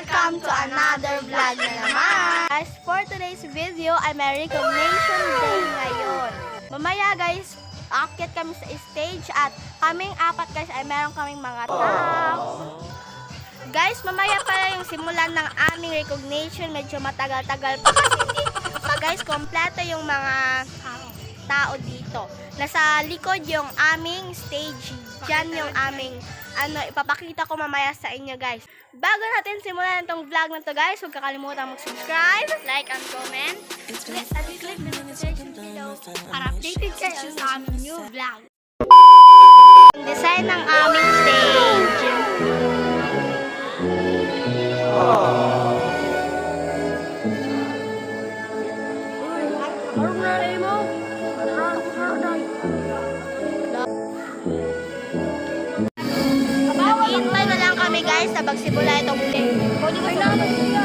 Welcome to another vlog na naman! Guys, for today's video ay may recognition day ngayon. Mamaya guys, aakyat kami sa stage at kaming apat guys ay meron kaming mga tao. Guys, mamaya pala yung simulan ng aming recognition. Medyo matagal-tagal pa kasi hindi pa guys kompleto yung mga tao dito. Nasa likod yung aming stage. Diyan yung aming ipapakita ko mamaya sa inyo guys. Bago natin simulan itong vlog na to guys, huwag kakalimutan mag-subscribe, like and comment, at click the notification below para updated kayo sa aming new vlog. Design ng aming stage. Hintay na lang kami guys na magsimula itong play. Ay naman siya.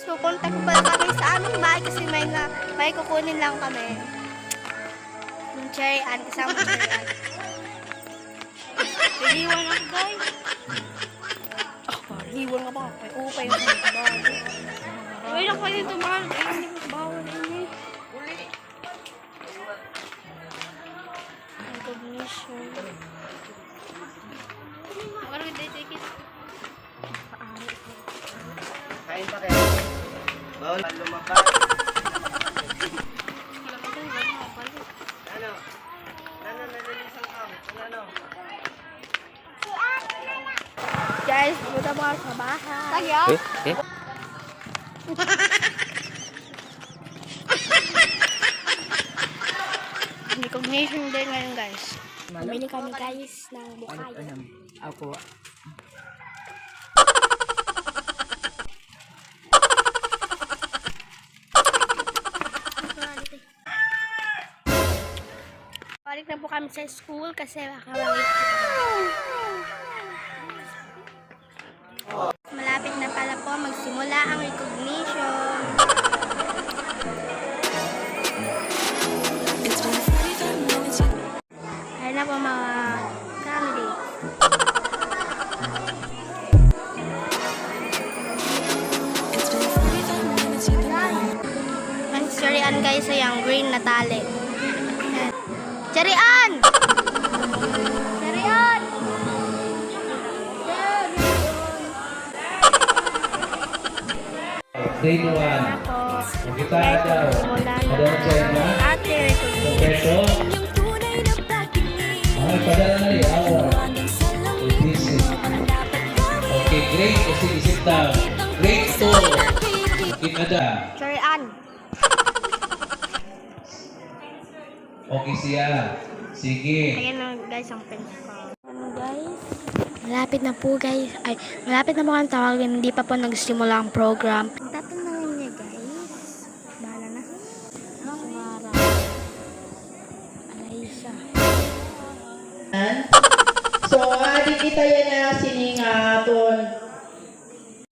Pupunta ko pala kami sa aming bahay kasi may kukunin lang kami. Yung Cherry Ann, kasama yung Cherry Ann. Iwan ako guys. Iwan nga ba? May upay ako sa bahay. Iwan ako dito mga hindi ko bawal ini. Recognition. Ano dito ikit? Kain pa kayo. Bawal lumabas. Ano? Nalilisan ka. Ano? Guys, punta mo sa bahay. Tagyo? Recognition day ngayon guys. Bumili kami guys ng bukay. Ako. Balik na po kami sa school kasi makawawit. Malapit na pala po magsimula ang recognition. Ayan na po mga candidates. Ang Cherry Ann guys ay ang green na tali. Cherry Ann! Cherry Ann! Grade 1. Kita daw. Ada siya na? Ate recognition. Peso. Ay, padala na rin. Award. Busy. Okay, grade. Kasi isip daw. Grade 2. Kita da. Cherry Ann. Okay siya. Sige. Ayan na guys ang principal. Ano guys? Malapit na po guys. Ay, malapit na po ang tawagin. Hindi pa po nagsimula ang program. Tatanungin niya guys. Bahala na. Sumara. Alaysa. So, adi kita yan na siningaton.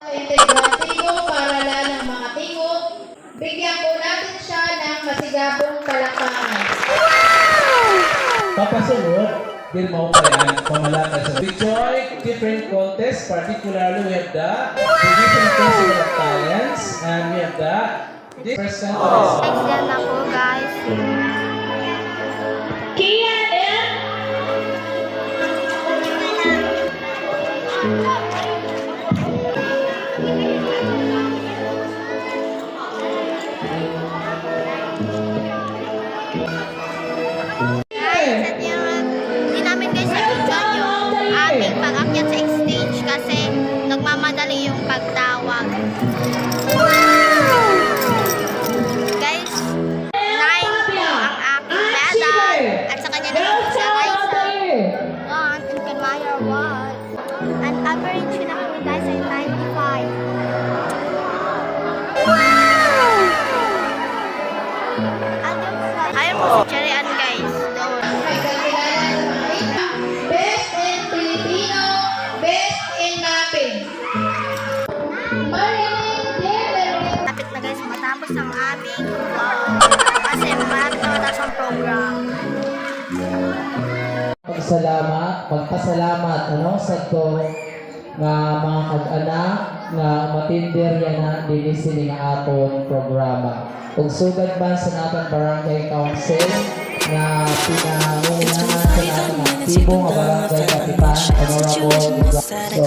Integratibo para lang ng mga tingo. Bigyan po natin siya ng masigabong palakpakan. Papasunod. Din mo pa yan. Pamalakad sa Detroit different contest. Particularly, we have the Division Festival of Talents. And we have the first contest. Exam na po guys. Kia and Hindi namin guys nabigyan yung aming pag-akyat sa stage kasi nagmamadali yung pagtawag. Guys, 9 po ang aking medal at sa kanya naman po si Raisa. And can Maya what? An average Pagpasalamat sa to nga mga kag-anak nga matindir yan na dinisi nga aton programa. Ug sugad man sa natong barangay council na pinangungunahan sa natong aktibo nga barangay kapitan, Honorable. So,